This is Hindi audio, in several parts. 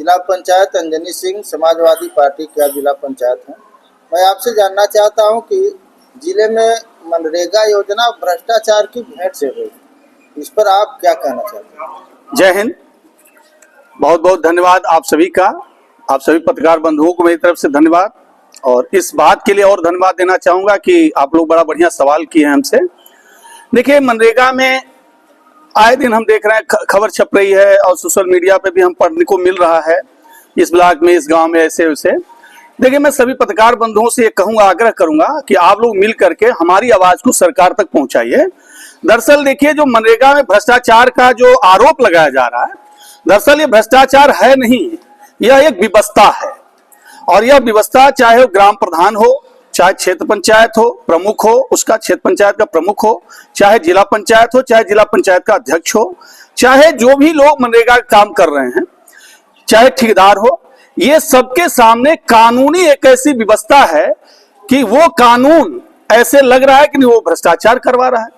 जिला पंचायत अंजनी सिंह समाजवादी पार्टी का जिला पंचायत है। मैं आपसे जानना चाहता हूं कि जिले में मनरेगा योजना भ्रष्टाचार की भेंट से हुई, इस पर आप क्या कहना चाहते हैं? जय हिंद। बहुत बहुत धन्यवाद आप सभी का, आप सभी पत्रकार बंधुओं को मेरी तरफ से धन्यवाद। और इस बात के लिए और धन्यवाद देना चाहूंगा कि आप लोग बड़ा बढ़िया सवाल किए हैं हमसे। देखिए, मनरेगा में आए दिन हम देख रहे हैं, खबर छप रही है और सोशल मीडिया पे भी हम पढ़ने को मिल रहा है, इस ब्लॉक में, इस गांव में, ऐसे वैसे। देखिए, मैं सभी पत्रकार बंधुओं से ये कहूंगा, आग्रह करूंगा कि आप लोग मिल करके हमारी आवाज को सरकार तक पहुंचाइए। दरअसल देखिए, जो मनरेगा में भ्रष्टाचार का जो आरोप लगाया जा रहा है, दरअसल ये भ्रष्टाचार है नहीं, यह एक व्यवस्था है। और यह व्यवस्था चाहे वो ग्राम प्रधान हो, चाहे क्षेत्र पंचायत हो, प्रमुख हो, उसका क्षेत्र पंचायत का प्रमुख हो, चाहे जिला पंचायत हो, चाहे जिला पंचायत का अध्यक्ष हो, चाहे जो भी लोग मनरेगा का काम कर रहे हैं, चाहे ठेकेदार हो, ये सबके सामने कानूनी एक ऐसी व्यवस्था है कि वो कानून ऐसे लग रहा है कि वो भ्रष्टाचार करवा रहा है,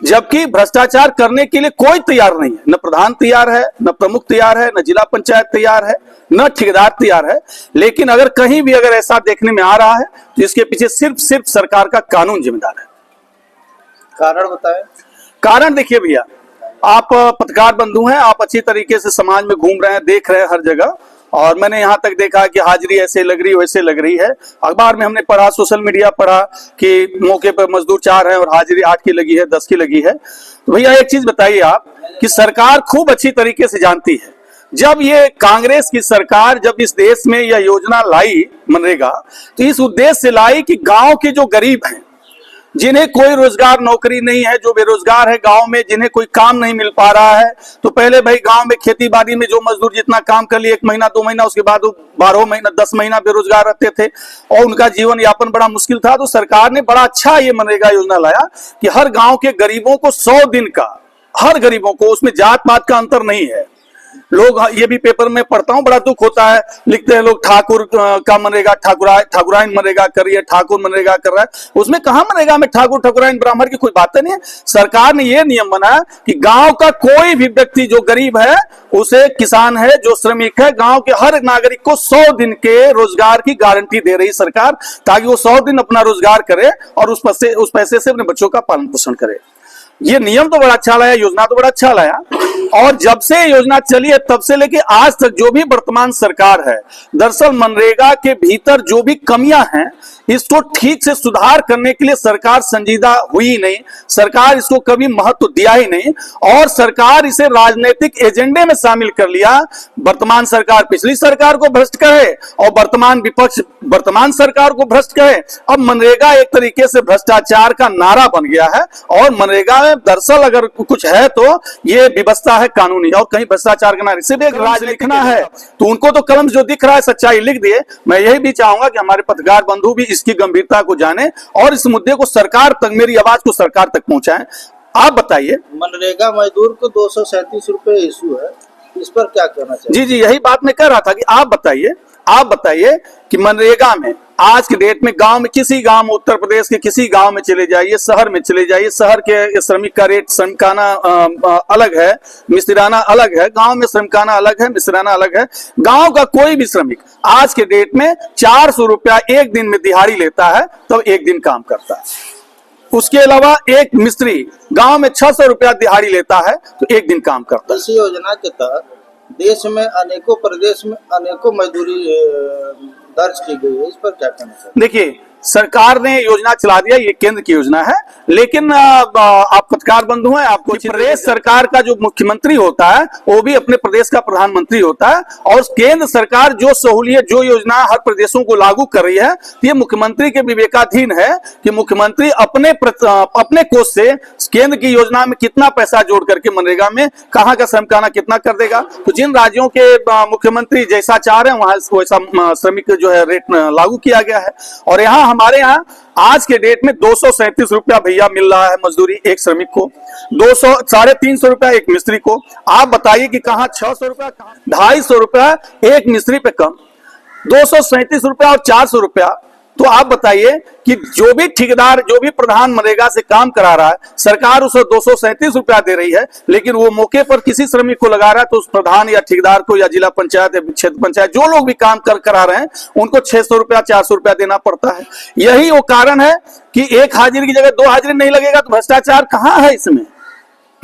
जबकि भ्रष्टाचार करने के लिए कोई तैयार नहीं है। न प्रधान तैयार है, न प्रमुख तैयार है, न जिला पंचायत तैयार है, न ठेकेदार तैयार है। लेकिन अगर कहीं भी अगर ऐसा देखने में आ रहा है तो इसके पीछे सिर्फ सरकार का कानून जिम्मेदार है। कारण बताएं। कारण देखिए भैया, आप पत्रकार बंधु हैं, आप अच्छी तरीके से समाज में घूम रहे हैं, देख रहे हैं हर जगह। और मैंने यहाँ तक देखा कि हाजिरी ऐसे लग रही वैसे लग रही है। अखबार में हमने पढ़ा, सोशल मीडिया पढ़ा कि मौके पर मजदूर 4 हैं और हाजिरी 8 की लगी है, 10 की लगी है। तो भैया एक चीज बताइए आप कि सरकार खूब अच्छी तरीके से जानती है, जब ये कांग्रेस की सरकार जब इस देश में यह योजना लाई मनरेगा, तो इस उद्देश्य से लाई कि गांव के जो गरीब हैं, जिन्हें कोई रोजगार नौकरी नहीं है, जो बेरोजगार है गांव में, जिन्हें कोई काम नहीं मिल पा रहा है, तो पहले भाई गांव में खेती बाड़ी में जो मजदूर जितना काम कर लिए 1 महीना 2 महीना, उसके बाद 12 महीना 10 महीना बेरोजगार रहते थे और उनका जीवन यापन बड़ा मुश्किल था। तो सरकार ने बड़ा अच्छा ये मनरेगा योजना लाया कि हर गांव के गरीबों को 100 दिन का, हर गरीबों को, उसमें जात पात का अंतर नहीं है। लोग, ये भी पेपर में पढ़ता हूं, बड़ा दुख होता है, लिखते हैं लोग ठाकुर का मनरेगा, ठाकुराइन मनरेगा कर रही है, ठाकुर मनरेगा कर रहा है। उसमें कहां मनरेगा में ठाकुर ठाकुराइन ब्राह्मण की कोई बात नहीं है। सरकार ने यह नियम बनाया कि गांव का कोई भी व्यक्ति जो गरीब है, उसे, किसान है, जो श्रमिक है, गांव के हर नागरिक को 100 दिन के रोजगार की गारंटी दे रही सरकार, ताकि वो 100 दिन अपना रोजगार करे और उस पैसे से अपने बच्चों का पालन पोषण करे। ये नियम तो बड़ा अच्छा लाया, योजना तो बड़ा अच्छा लाया। और जब से योजना चली है तब से लेके आज तक जो भी वर्तमान सरकार है, दरअसल मनरेगा के भीतर जो भी कमियां हैं, इसको ठीक से सुधार करने के लिए सरकार संजीदा हुई नहीं, सरकार इसको कभी महत्व दिया ही नहीं और सरकार इसे राजनीतिक एजेंडे में शामिल कर लिया। वर्तमान सरकार पिछली सरकार को भ्रष्ट कहे और वर्तमान विपक्ष वर्तमान सरकार को भ्रष्ट कहे। अब मनरेगा एक तरीके से भ्रष्टाचार का नारा बन गया है और मनरेगा में दरअसल अगर कुछ है तो ये व्यवस्था है कानूनी, और कहीं भ्रष्टाचार का नारा, सिर्फ एक राज लिखना है तो उनको तो कलम जो दिख रहा है सच्चाई लिख दिए। मैं यही भी चाहूंगा कि हमारे पत्रकार बंधु भी इसकी गंभीरता को जाने और इस मुद्दे को सरकार तक, मेरी आवाज को सरकार तक पहुंचाएं। आप बताइए। मनरेगा मजदूर को 237 रुपए इशू है, इस पर क्या कहना चाहिए? जी, यही बात मैं कह रहा था कि आप बताइए कि मनरेगा में आज के डेट में गांव में, किसी गांव में, उत्तर प्रदेश के किसी गांव में चले जाइए, शहर में चले जाइए, शहर के श्रमिक का रेट, श्रमिकाना अलग है, मिस्त्राना अलग है, गांव में श्रमिकाना अलग है, मिस्त्राना अलग है। गांव का कोई भी श्रमिक आज के डेट में 400 रुपया एक दिन में दिहाड़ी लेता है, तब एक दिन काम करता है। उसके अलावा एक मिस्त्री गांव में 600 रुपया दिहाड़ी लेता है तो एक दिन काम करता है। इस योजना के तहत देश में अनेकों प्रदेश में अनेकों मजदूरी दर्ज की गई है, इस पर क्या कहना चाहिए? देखिए, सरकार ने योजना चला दिया, ये केंद्र की योजना है, लेकिन आप पत्रकार बंधु हैं, आपको प्रदेश सरकार का जो मुख्यमंत्री होता है वो भी अपने प्रदेश का प्रधानमंत्री होता है और केंद्र सरकार जो सहूलियत, जो योजना हर प्रदेशों को लागू कर रही है, ये मुख्यमंत्री के विवेकाधीन है कि मुख्यमंत्री अपने कोष से केंद्र की योजना में कितना पैसा जोड़ करके मनरेगा में कहां का श्रमिकाना कितना कर देगा। तो जिन राज्यों के मुख्यमंत्री जैसा चाह रहे हैं वहां वैसा श्रमिक जो है रेट लागू किया गया है। और यहाँ हमारे यहाँ आज के डेट में 237 रुपया भैया मिल रहा है मजदूरी एक श्रमिक को, 350 रुपया एक मिस्त्री को। आप बताइए कि कहाँ 600 रुपया, 250 रुपया एक मिस्त्री पे कम, 237 रुपया और 400 रुपया तो आप बताइए कि जो भी ठेकेदार, जो भी प्रधान मनरेगा से काम करा रहा है, सरकार उसे 237 रुपया दे रही है, लेकिन वो मौके पर किसी श्रमिक को लगा रहा है तो उस प्रधान या ठेकेदार को या जिला पंचायत या क्षेत्र पंचायत जो लोग भी काम करा रहे हैं उनको 600 रुपया 400 रुपया देना पड़ता है। यही वो कारण है कि एक हाजिरी की जगह 2 हाजिरी नहीं लगेगा तो भ्रष्टाचार कहां है इसमें?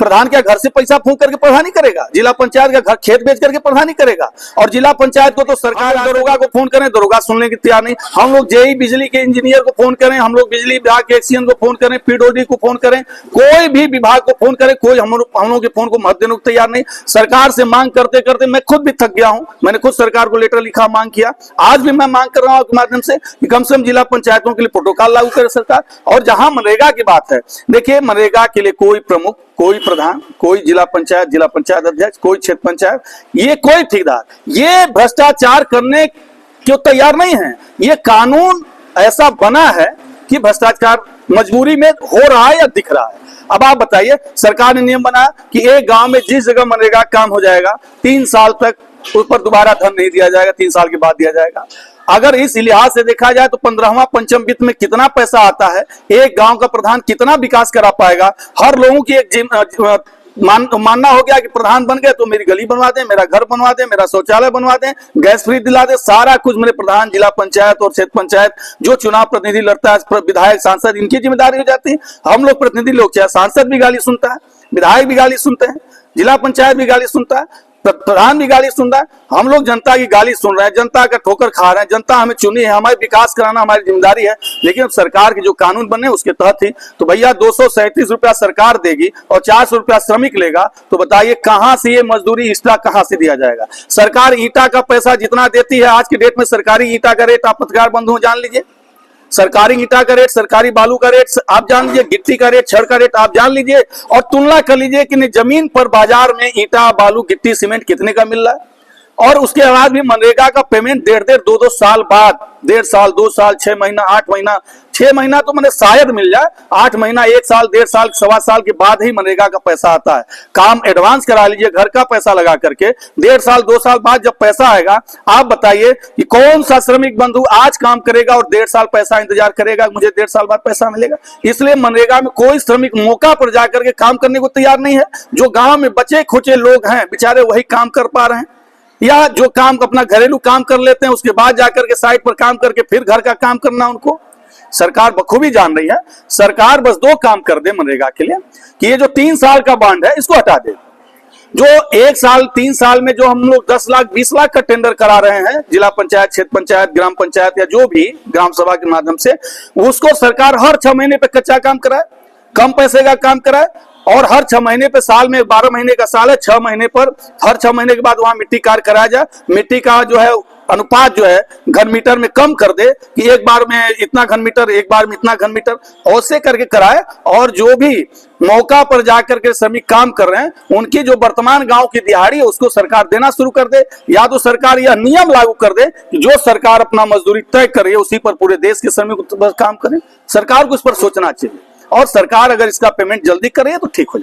प्रधान क्या घर से पैसा फूंक करके प्रधानी करेगा? जिला पंचायत का घर खेत बेच करके प्रधानी करेगा? और जिला पंचायत को तो सरकार दरोगा को फोन करें, दरोगा सुनने की तैयार नहीं। हम लोग जेई बिजली के इंजीनियर को फोन करें, हम लोग बिजली विभाग के एक्सीएन को फोन करें, पीडब्ल्यूडी को फोन करें, कोई भी विभाग को फोन करें, कोई हम लोग के फोन को महत्व देने को तैयार नहीं। सरकार से मांग करते करते मैं खुद भी थक गया हूं। मैंने खुद सरकार को लेटर लिखा, मांग किया। आज भी मैं मांग कर रहा हूं आपके माध्यम से कि कम से कम जिला पंचायतों के लिए प्रोटोकॉल लागू करे सरकार। और जहां मनरेगा की बात है, देखिए मनरेगा के लिए कोई प्रमुख, कोई प्रधान, कोई जिला पंचायत अध्यक्ष, कोई क्षेत्र पंचायत, ये कोई ठेकेदार ये भ्रष्टाचार करने क्यों तैयार नहीं है। ये कानून ऐसा बना है कि भ्रष्टाचार मजबूरी में हो रहा है या दिख रहा है। अब आप बताइए, सरकार ने नियम बनाया कि एक गांव में जिस जगह मनरेगा काम हो जाएगा 3 साल तक उस पर दोबारा धन नहीं दिया जाएगा, 3 साल के बाद दिया जाएगा। अगर इस लिहाज से देखा जाए तो 15वां पंचम वित्त में कितना पैसा आता है, एक गांव का प्रधान कितना विकास करा पाएगा। हर लोगों की एक मानना हो गया कि प्रधान बन गए तो मेरी गली बनवा दें, मेरा घर बनवा दें, मेरा शौचालय बनवा दें, गैस फ्री दिला दें, सारा कुछ मेरे प्रधान, जिला पंचायत और क्षेत्र पंचायत जो चुनाव प्रतिनिधि लड़ता है, विधायक सांसद, इनकी जिम्मेदारी हो जाती है। हम लोग प्रतिनिधि लोग, चाहे सांसद भी गाली सुनता है, विधायक भी गाली सुनते हैं, जिला पंचायत भी गाली सुनता है, प्रधान भी गाली सुन रहा है, हम लोग जनता की गाली सुन रहे हैं, जनता का ठोकर खा रहे हैं। जनता हमें चुनी है, हमारे विकास कराना हमारी जिम्मेदारी है, लेकिन अब सरकार के जो कानून बने उसके तहत ही तो भैया 237 रुपया सरकार देगी और 400 रुपया श्रमिक लेगा, तो बताइए कहां से ये मजदूरी एक्स्ट्रा कहां से दिया जाएगा। सरकार ईंटा का पैसा जितना देती है, आज की डेट में सरकारी ईंटा का रेट आप पत्रकार बंधु जान लीजिए, सरकारी ईंटा का रेट, सरकारी बालू का रेट आप जान लीजिए, गिट्टी का रेट, छड़ का रेट आप जान लीजिए और तुलना कर लीजिए कि जमीन पर बाजार में ईंटा, बालू, गिट्टी, सीमेंट कितने का मिल रहा है। और उसके बाद भी मनरेगा का पेमेंट 1.5-2 साल बाद, 1.5 साल, 2 साल, 6 महीना, 8 महीना, 6 महीना तो मैंने शायद मिल जाए, 8 महीना, 1 साल, 1.5 साल, 1.25 साल के बाद ही मनरेगा का पैसा आता है। काम एडवांस करा लीजिए, घर का पैसा लगा करके 1.5 साल, 2 साल बाद जब पैसा आएगा, आप बताइए कि कौन सा श्रमिक बंधु आज काम करेगा और 1.5 साल पैसा इंतजार करेगा, मुझे 1.5 साल बाद पैसा मिलेगा। इसलिए मनरेगा में कोई श्रमिक मौका पर जाकर के काम करने को तैयार नहीं है। जो गांव में बचे खुचे लोग हैं बेचारे वही काम कर पा रहे हैं, या जो काम अपना घरेलू काम कर लेते हैं उसके बाद जाकर के साइट पर काम करके फिर घर का काम करना उनको सरकार बखूबी जान रही है। सरकार बस 2 काम कर दे मनरेगा के लिए कि ये जो 3 साल का बॉन्ड है इसको हटा दे। जो 1 साल 3 साल में जो हम लोग 10 लाख 20 लाख का टेंडर करा रहे हैं, जिला पंचायत, क्षेत्र पंचायत, ग्राम पंचायत या जो भी ग्राम सभा के माध्यम से, उसको सरकार हर 6 महीने पे कच्चा काम कराए, कम पैसे का काम कराए और हर 6 महीने पे, साल में 12 महीने का साल है, 6 महीने पर हर 6 महीने के बाद वहां मिट्टी कार्य कराया जाए। मिट्टी का जो है अनुपात जो है घन मीटर में कम कर दे कि एक बार में इतना घन मीटर, एक बार में इतना घन मीटर, ऐसे करके कराए। और जो भी मौका पर जाकर के श्रमिक काम कर रहे हैं उनकी जो वर्तमान गांव की दिहाड़ी है उसको सरकार देना शुरू कर दे, या तो सरकार यह नियम लागू कर दे कि जो सरकार अपना मजदूरी तय करे उसी पर पूरे देश के श्रमिक काम करें। सरकार को इस पर सोचना चाहिए और सरकार अगर इसका पेमेंट जल्दी करे तो ठीक हो जाए।